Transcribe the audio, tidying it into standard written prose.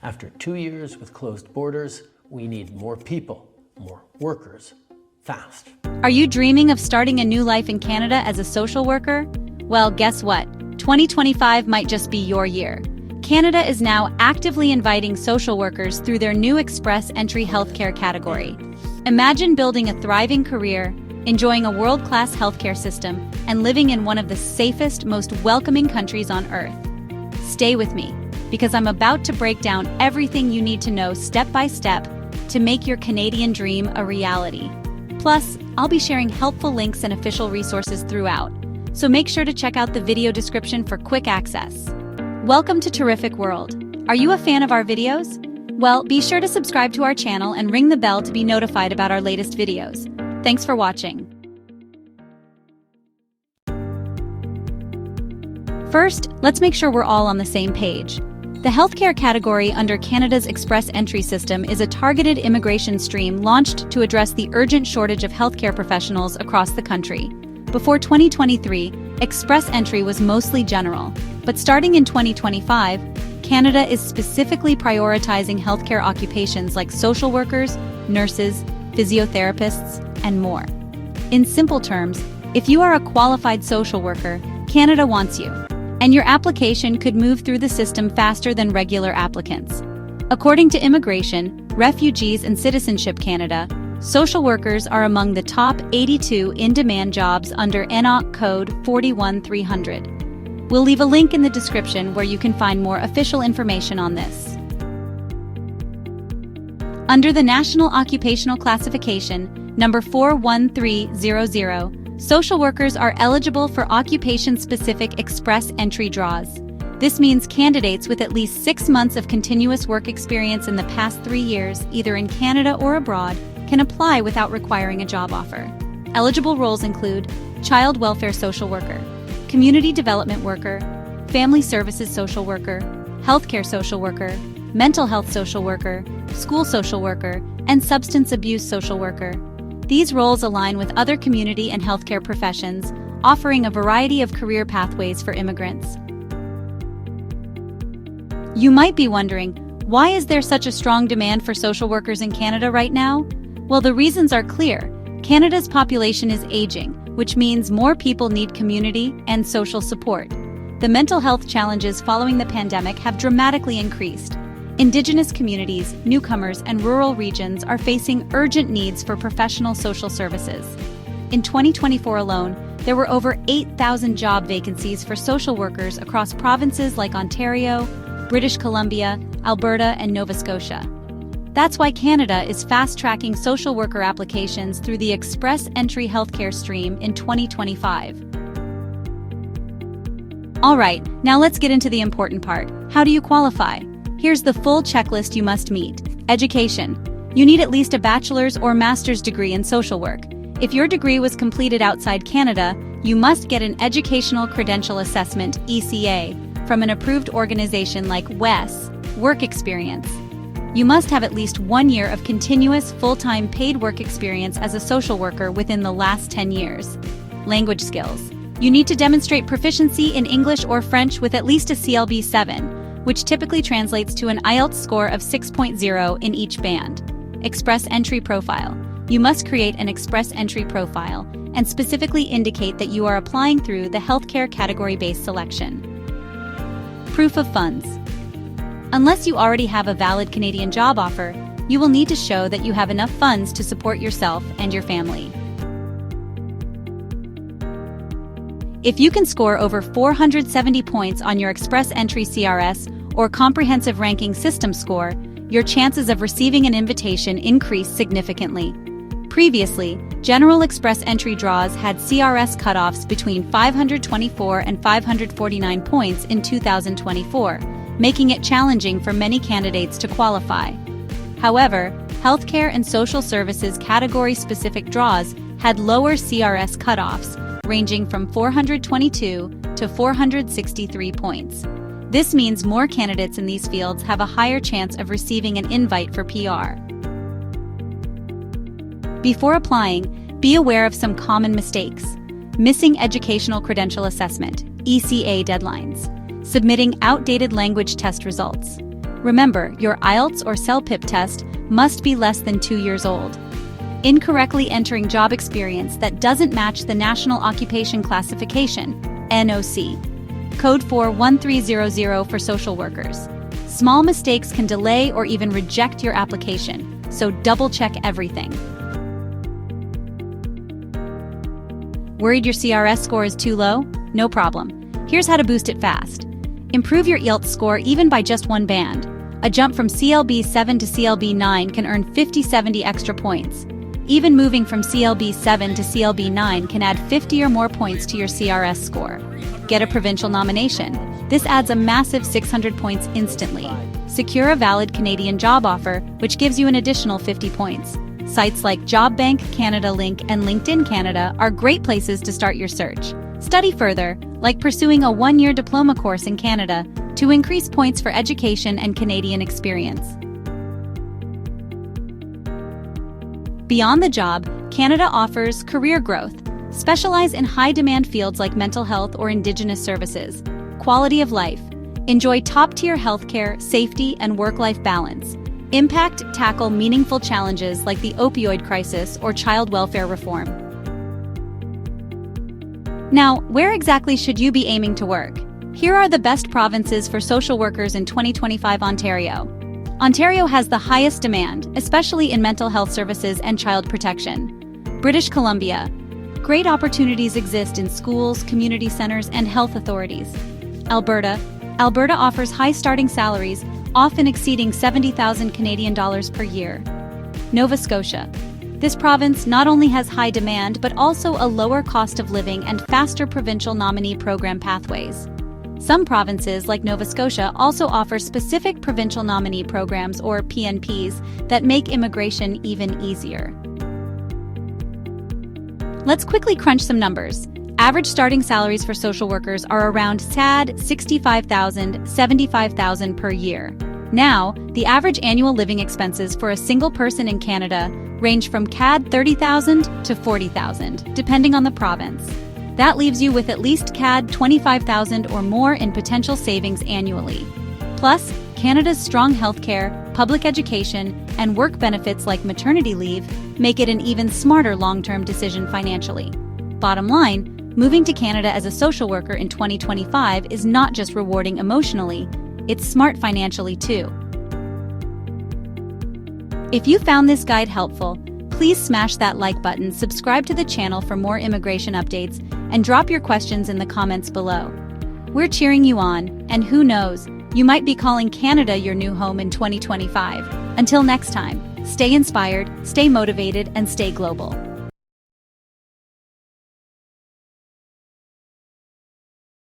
After 2 years with closed borders, we need more people, more workers, fast. Are you dreaming of starting a new life in Canada as a social worker? Well, guess what? 2025 might just be your year. Canada is now actively inviting social workers through their new Express Entry healthcare category. Imagine building a thriving career, enjoying a world-class healthcare system, and living in one of the safest, most welcoming countries on Earth. Stay with me, because I'm about to break down everything you need to know step by step to make your Canadian dream a reality. Plus, I'll be sharing helpful links and official resources throughout, so make sure to check out the video description for quick access. Welcome to Terrific World. Are you a fan of our videos? Well, be sure to subscribe to our channel and ring the bell to be notified about our latest videos. Thanks for watching. First, let's make sure we're all on the same page. The healthcare category under Canada's Express Entry system is a targeted immigration stream launched to address the urgent shortage of healthcare professionals across the country. Before 2023, Express Entry was mostly general, but starting in 2025, Canada is specifically prioritizing healthcare occupations like social workers, nurses, physiotherapists, and more. In simple terms, if you are a qualified social worker, Canada wants you, and your application could move through the system faster than regular applicants. According to Immigration, Refugees and Citizenship Canada, social workers are among the top 82 in-demand jobs under NOC code 41300. We'll leave a link in the description where you can find more official information on this. Under the National Occupational Classification, number 41300, social workers are eligible for occupation-specific express entry draws. This means candidates with at least 6 months of continuous work experience in the past 3 years, either in Canada or abroad, can apply without requiring a job offer. Eligible roles include child welfare social worker, community development worker, family services social worker, healthcare social worker, mental health social worker, school social worker, and substance abuse social worker. These roles align with other community and healthcare professions, offering a variety of career pathways for immigrants. You might be wondering, why is there such a strong demand for social workers in Canada right now? Well, the reasons are clear. Canada's population is aging, which means more people need community and social support. The mental health challenges following the pandemic have dramatically increased. Indigenous communities, newcomers, and rural regions are facing urgent needs for professional social services. In 2024 alone, there were over 8,000 job vacancies for social workers across provinces like Ontario, British Columbia, Alberta, and Nova Scotia. That's why Canada is fast-tracking social worker applications through the Express Entry healthcare stream in 2025. All right, now let's get into the important part. How do you qualify? Here's the full checklist you must meet. Education. You need at least a bachelor's or master's degree in social work. If your degree was completed outside Canada, you must get an Educational Credential Assessment, ECA, from an approved organization like WES, Work Experience. You must have at least 1 year of continuous, full-time paid work experience as a social worker within the last 10 years. Language skills. You need to demonstrate proficiency in English or French with at least a CLB 7, which typically translates to an IELTS score of 6.0 in each band. Express Entry Profile. You must create an Express Entry profile and specifically indicate that you are applying through the healthcare category-based selection. Proof of funds. Unless you already have a valid Canadian job offer, you will need to show that you have enough funds to support yourself and your family. If you can score over 470 points on your Express Entry CRS or Comprehensive Ranking System score, your chances of receiving an invitation increase significantly. Previously, General Express Entry draws had CRS cutoffs between 524 and 549 points in 2024, making it challenging for many candidates to qualify. However, healthcare and social services category-specific draws had lower CRS cutoffs, ranging from 422 to 463 points. This means more candidates in these fields have a higher chance of receiving an invite for PR. Before applying, be aware of some common mistakes. Missing Educational Credential Assessment, ECA deadlines. Submitting outdated language test results. Remember, your IELTS or CELPIP test must be less than 2 years old. Incorrectly entering job experience that doesn't match the National Occupation Classification, NOC. Code 41300 for social workers. Small mistakes can delay or even reject your application, so double-check everything. Worried your CRS score is too low? No problem. Here's how to boost it fast. Improve your IELTS score even by just one band. A jump from CLB 7 to CLB 9 can earn 50-70 extra points. Even moving from CLB 7 to CLB 9 can add 50 or more points to your CRS score. Get a provincial nomination. This adds a massive 600 points instantly. Secure a valid Canadian job offer, which gives you an additional 50 points. Sites like JobBank, Canada Link, and LinkedIn Canada are great places to start your search. Study further, like pursuing a 1-year diploma course in Canada, to increase points for education and Canadian experience. Beyond the job, Canada offers career growth. Specialize in high-demand fields like mental health or Indigenous services. Quality of life. Enjoy top-tier healthcare, safety, and work-life balance. Impact, tackle meaningful challenges like the opioid crisis or child welfare reform. Now, where exactly should you be aiming to work? Here are the best provinces for social workers in 2025 Ontario. Ontario has the highest demand, especially in mental health services and child protection. British Columbia. Great opportunities exist in schools, community centers, and health authorities. Alberta. Alberta offers high starting salaries, often exceeding 70,000 Canadian dollars per year. Nova Scotia. This province not only has high demand, but also a lower cost of living and faster provincial nominee program pathways. Some provinces, like Nova Scotia, also offer specific provincial nominee programs, or PNPs, that make immigration even easier. Let's quickly crunch some numbers. Average starting salaries for social workers are around CAD $65,000, $75,000 per year. Now, the average annual living expenses for a single person in Canada range from CAD $30,000 to $40,000, depending on the province. That leaves you with at least CAD $25,000 or more in potential savings annually. Plus, Canada's strong healthcare, public education, and work benefits like maternity leave make it an even smarter long-term decision financially. Bottom line, moving to Canada as a social worker in 2025 is not just rewarding emotionally, it's smart financially too. If you found this guide helpful, please smash that like button, subscribe to the channel for more immigration updates, and drop your questions in the comments below. We're cheering you on, and who knows, you might be calling Canada your new home in 2025. Until next time, stay inspired, stay motivated, and stay global.